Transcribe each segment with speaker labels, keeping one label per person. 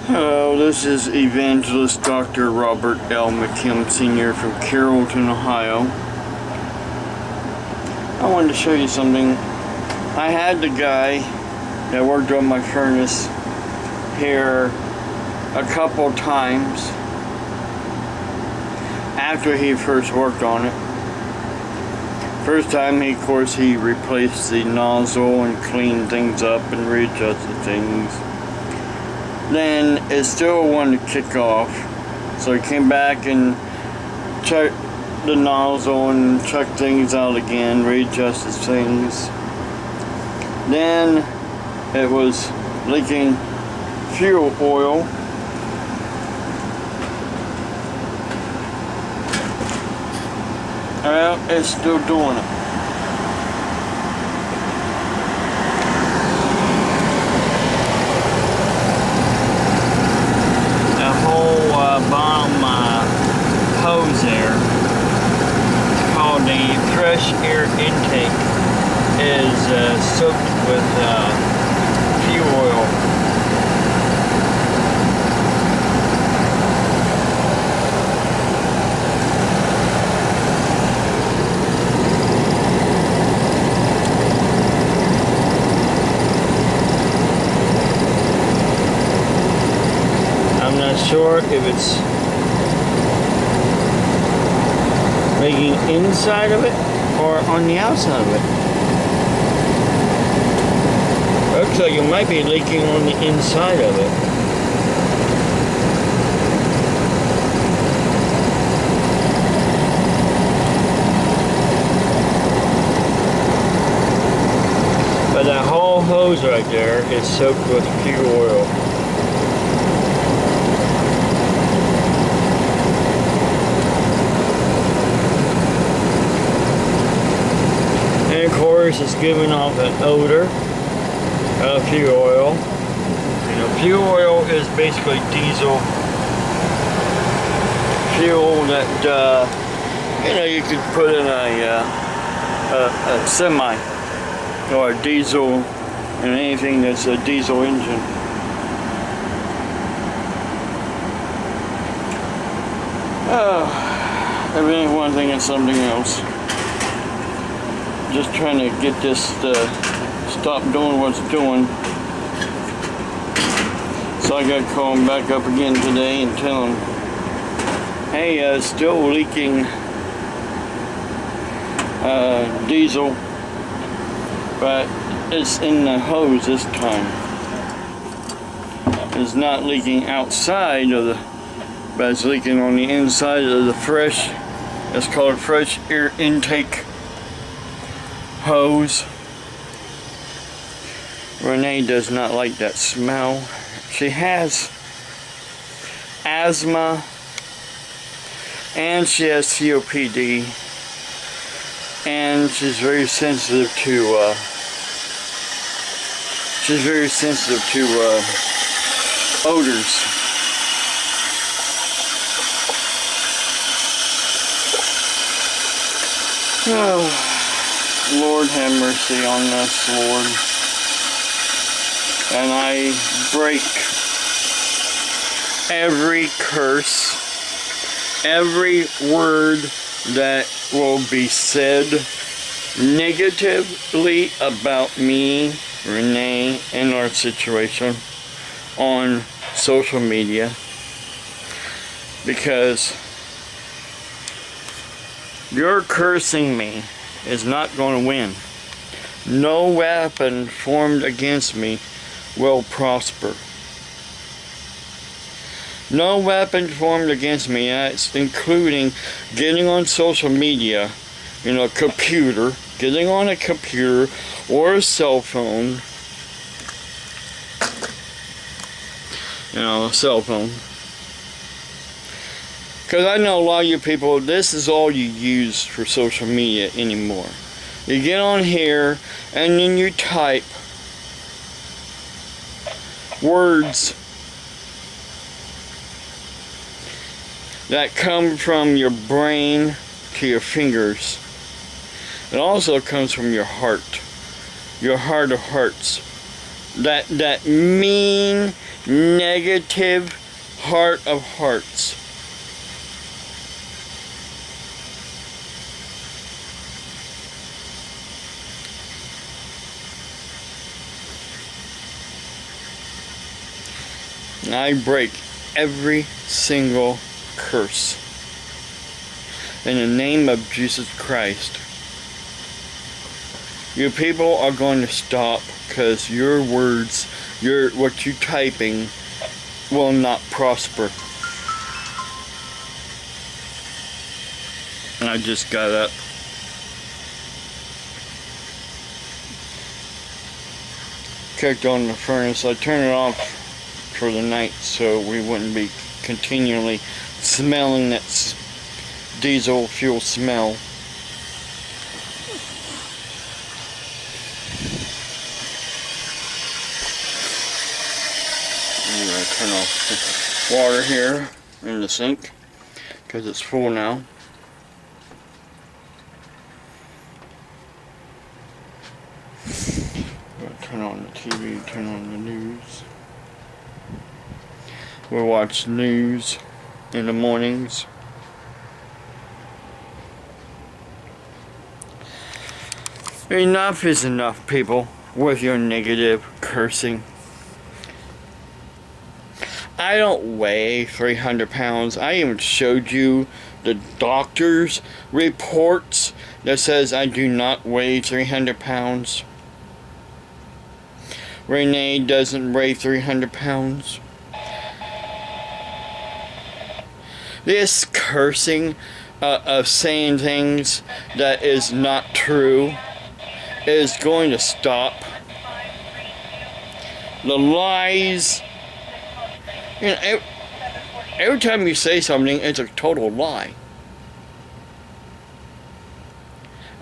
Speaker 1: Hello, this is Evangelist Dr. Robert L. McKim Sr. from Carrollton, Ohio. I wanted to show you something. I had the guy that worked on my furnace here a couple times after he first worked on it. First time, of course, he replaced the nozzle and cleaned things up and readjusted things. Then it still wanted to kick off, so he came back and checked the nozzle and checked things out again, readjusted things. Then it was leaking fuel oil. Well, it's still doing it. Bottom hose there, it's called the fresh air intake, is soaked with fuel oil. I'm not sure if it's leaking inside of it or on the outside of it. Looks like it might be leaking on the inside of it. But that whole hose right there is soaked with fuel oil. Of course, it's giving off an odor of fuel oil. You know, fuel oil is basically diesel fuel that you could put in a semi or a diesel in anything that's a diesel engine. Everything one thing and something else. Just trying to get this to stop doing what it's doing. So I got to call him back up again today and tell him, hey, it's still leaking diesel, but it's in the hose this time. It's not leaking outside of the, but it's leaking on the inside of the fresh, it's called fresh air intake hose. Renee does not like that smell. She has asthma and she has COPD, and she's very sensitive to odors. Oh, Lord have mercy on us, Lord. And I break every curse, every word that will be said negatively about me, Renee, and our situation on social media, because your cursing me is not going to win. No weapon formed against me will prosper. No weapon formed against me, that's including getting on social media, computer, getting on a computer or a cell phone, a cell phone. Because I know a lot of you people, this is all you use for social media anymore. You get on here and then you type words that come from your brain to your fingers. It also comes from your heart of hearts. That mean, negative heart of hearts. I break every single curse in the name of Jesus Christ. You people are going to stop because your words, what you're typing will not prosper. I just got up. Kicked on the furnace. I turned it off for the night so we wouldn't be continually smelling that diesel fuel smell. I'm going to turn off the water here in the sink because it's full now. Turn on the TV, turn on the news. We'll watch news in the mornings. Enough is enough, people, with your negative cursing. I don't weigh 300 pounds. I even showed you the doctor's reports that says I do not weigh 300 pounds. Renee doesn't weigh 300 pounds. This cursing of saying things that is not true is going to stop. The lies, you know, every time you say something, it's a total lie.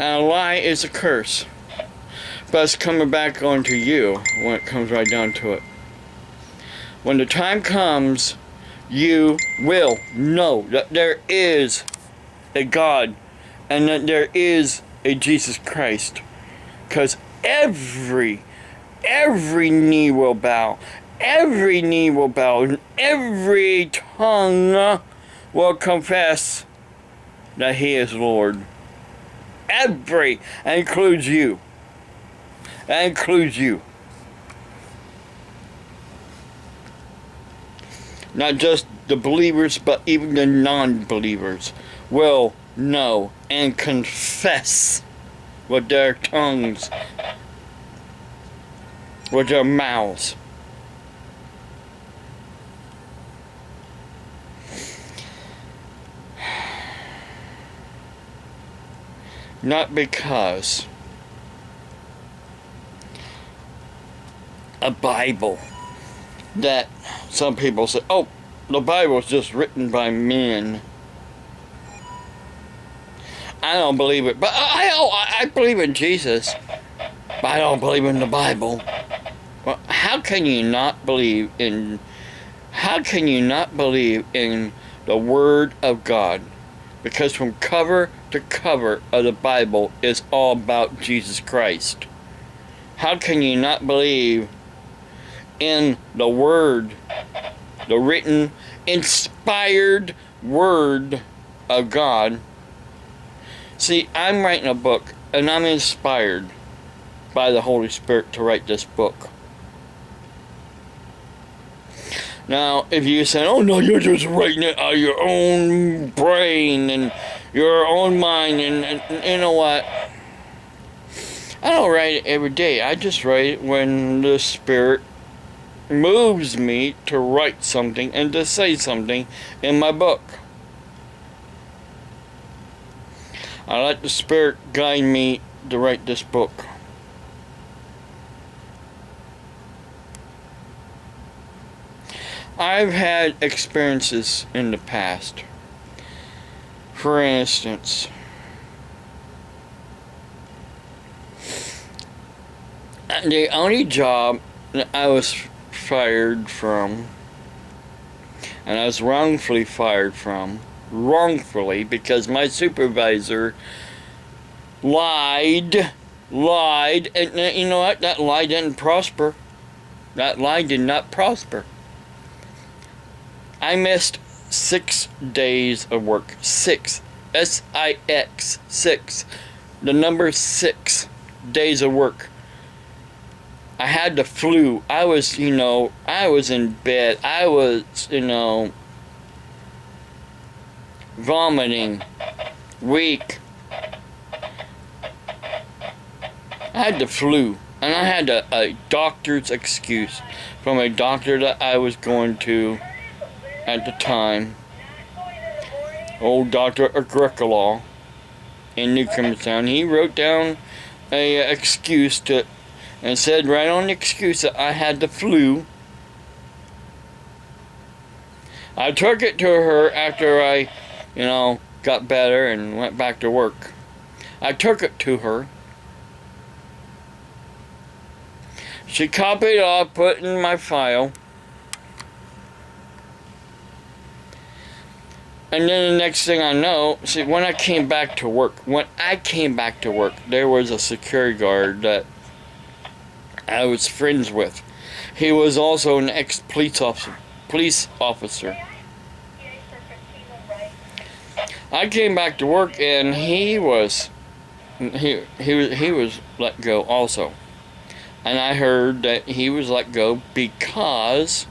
Speaker 1: And a lie is a curse. But it's coming back onto you when it comes right down to it. When the time comes, you will know that there is a God and that there is a Jesus Christ. Because every knee will bow. Every knee will bow. And every tongue will confess that He is Lord. Every. That includes you. That includes you. Not just the believers, but even the non-believers will know and confess with their tongues, with their mouths. Not because a Bible that some people say, oh, the Bible is just written by men. I don't believe it, but I believe in Jesus, but I don't believe in the Bible. Well, how can you not believe in the Word of God? Because from cover to cover of the Bible is all about Jesus Christ. How can you not believe in the Word, the written, inspired Word of God? See, I'm writing a book, and I'm inspired by the Holy Spirit to write this book. Now, if you say, oh no, you're just writing it out of your own brain and your own mind, and you know what? I don't write it every day. I just write it when the Spirit moves me to write something and to say something in my book. I let the Spirit guide me to write this book. I've had experiences in the past. For instance, the only job that I was fired from, and I was wrongfully fired from, because my supervisor lied, and you know what? That lie didn't prosper. That lie did not prosper. I missed 6 days of work. 6. S-I-X. 6. The number 6 days of work. I had the flu. I was in bed. I was, vomiting. Weak. I had the flu. And I had a doctor's excuse from a doctor that I was going to at the time. Old Dr. Agricola in Newcomerstown. He wrote down a excuse and said right on the excuse that I had the flu. I took it to her after I, got better and went back to work. I took it to her. She copied it off, put it in my file. And then the next thing I know, when I came back to work, there was a security guard that I was friends with. He was also an ex-police officer. I came back to work and he was let go also. And I heard that he was let go because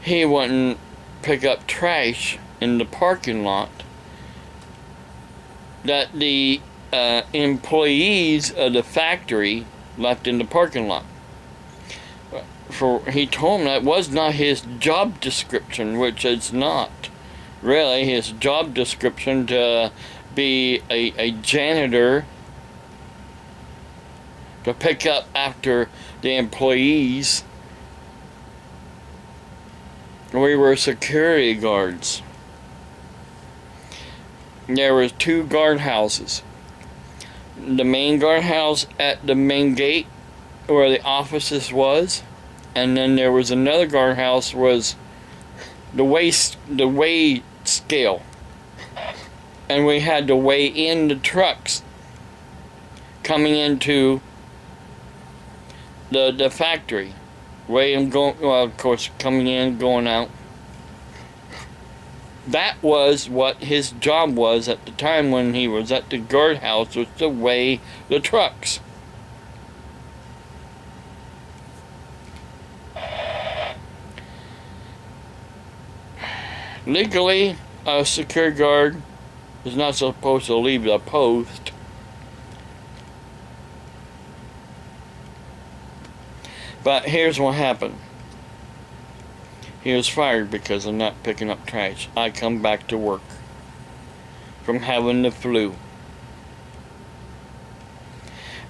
Speaker 1: he wouldn't pick up trash in the parking lot that the employees of the factory left in the parking lot. He told me that was not his job description, which is not really his job description to be a janitor, to pick up after the employees. We were security guards. There was 2 guardhouses. The main guardhouse at the main gate where the offices was, and then there was another guardhouse was the weigh scale. And we had to weigh in the trucks coming into the factory. Weigh them going, well, of course, coming in, going out. That was what his job was at the time when he was at the guardhouse, was to weigh the trucks. Legally, a security guard is not supposed to leave the post. But here's what happened. He was fired because of not picking up trash. I come back to work from having the flu.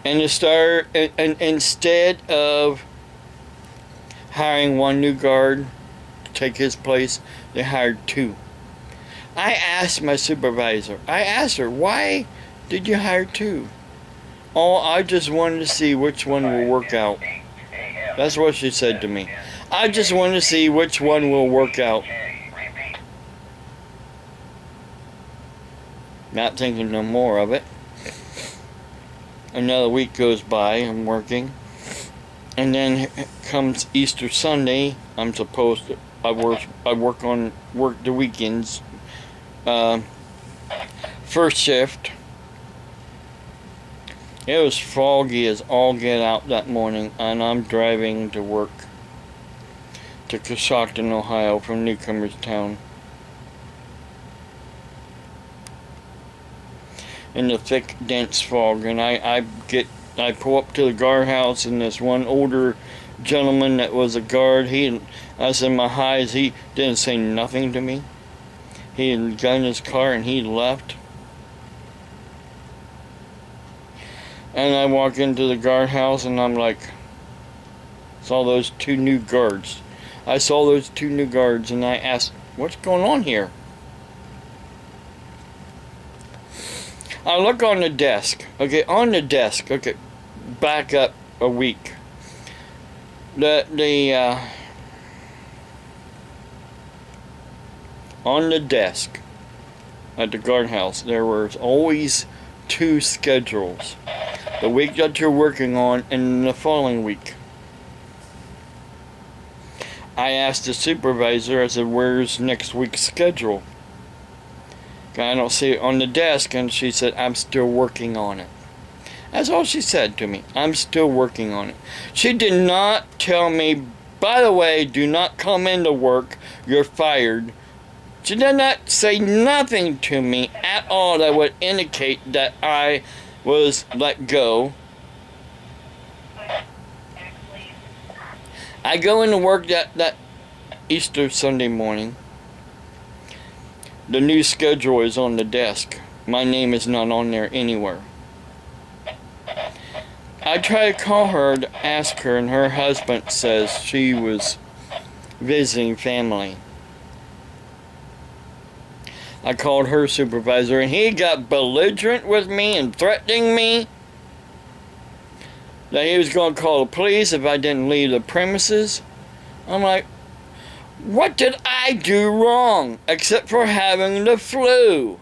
Speaker 1: And instead of hiring one new guard to take his place, they hired 2. I asked my supervisor, why did you hire 2? Oh, I just wanted to see which one will work out. That's what she said to me. I just wanted to see which one will work out. Not thinking no more of it. Another week goes by, I'm working. And then comes Easter Sunday. I work the weekends. First shift. It was foggy as all get out that morning, and I'm driving to work to Coshocton, Ohio from Newcomerstown. In the thick, dense fog, and I pull up to the guardhouse, and this one older gentleman that was a guard, I said my highs, he didn't say nothing to me. He had got in his car and he left. And I walk into the guardhouse and I'm like, saw those 2 new guards. I saw those 2 new guards and I asked, what's going on here? I look on the desk. Okay, back up a week. On the desk at the guardhouse, there was always 2 schedules. The week that you're working on and the following week. I asked the supervisor, I said, where's next week's schedule? I don't see it on the desk, and she said, I'm still working on it. That's all she said to me. I'm still working on it. She did not tell me, by the way, do not come into work, you're fired. She did not say nothing to me at all that would indicate that I was let go. I go into work that Easter Sunday morning. The new schedule is on the desk. My name is not on there anywhere. I try to call her to ask her, and her husband says she was visiting family. I called her supervisor, and he got belligerent with me and threatening me that he was going to call the police if I didn't leave the premises. I'm like, what did I do wrong except for having the flu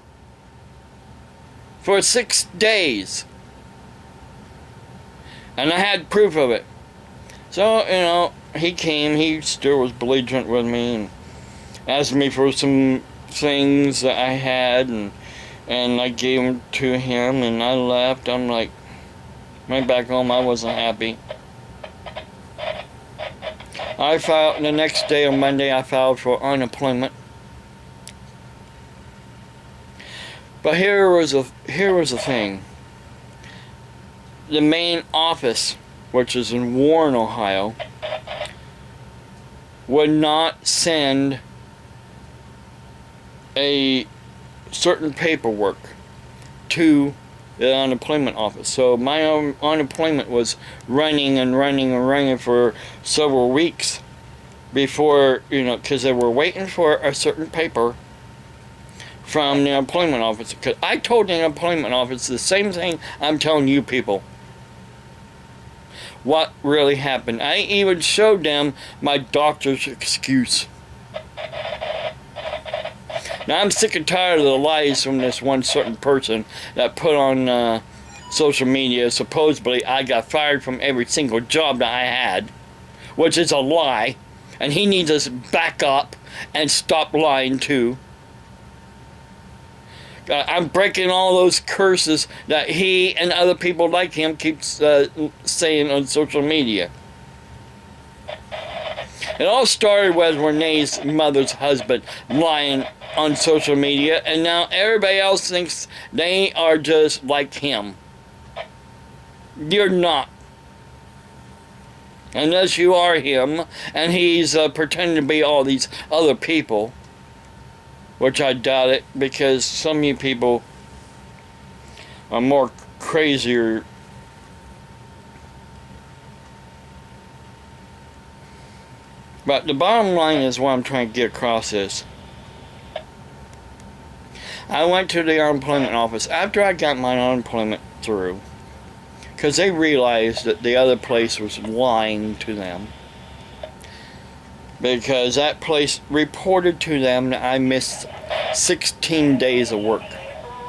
Speaker 1: for 6 days? And I had proof of it. So, he came, he still was belligerent with me and asked me for some things that I had, and I gave them to him, and I left. I'm like, went back home, I wasn't happy. I filed, the next day on Monday, I filed for unemployment. But here was a thing. The main office, which is in Warren, Ohio, would not send a certain paperwork to the unemployment office. So my unemployment was running for several weeks before, because they were waiting for a certain paper from the employment office. Because I told the employment office the same thing I'm telling you people. What really happened. I even showed them my doctor's excuse. Now, I'm sick and tired of the lies from this one certain person that put on social media, supposedly I got fired from every single job that I had, which is a lie, and he needs to back up and stop lying too. I'm breaking all those curses that he and other people like him keeps saying on social media. It all started with Renee's mother's husband lying on social media, and now everybody else thinks they are just like him. You're not. Unless you are him, and he's pretending to be all these other people, which I doubt it, because some of you people are more crazier. But the bottom line is what I'm trying to get across is, I went to the unemployment office after I got my unemployment through, because they realized that the other place was lying to them. Because that place reported to them that I missed 16 days of work.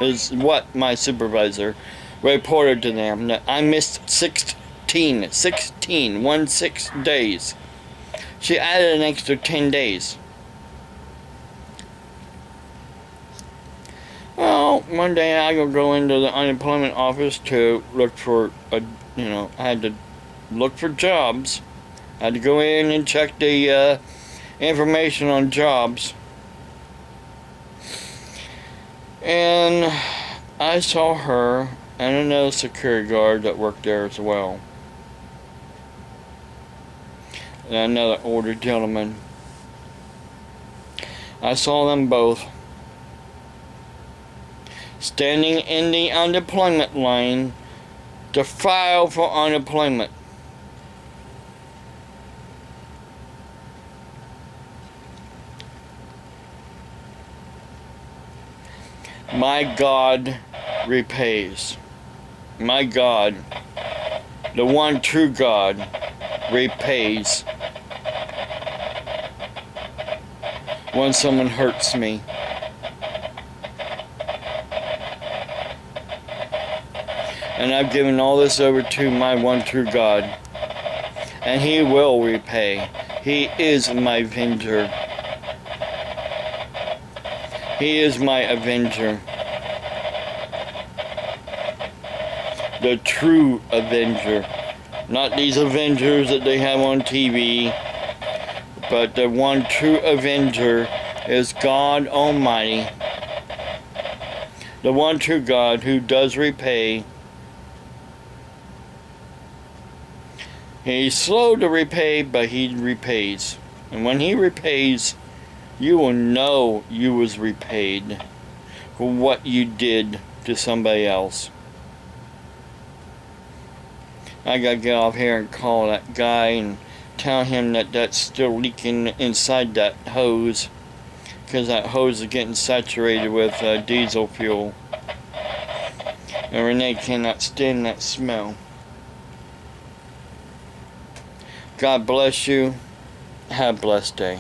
Speaker 1: Is what my supervisor reported to them, that I missed 16 days. She added an extra 10 days. Well, one day I go into the unemployment office to look for I had to look for jobs. I had to go in and check the information on jobs. And I saw her and another security guard that worked there as well. And another older gentleman. I saw them both standing in the unemployment line to file for unemployment. My God repays. My God, the one true God, repays when someone hurts me. And I've given all this over to my one true God, and He will repay. He is my avenger. He is my avenger. The true avenger. Not these avengers that they have on TV, but the one true avenger is God Almighty. The one true God who does repay. He's slow to repay, but he repays. And when he repays, you will know you was repaid for what you did to somebody else. I gotta get off here and call that guy and tell him that that's still leaking inside that hose, because that hose is getting saturated with diesel fuel. And Renee cannot stand that smell. God bless you. Have a blessed day.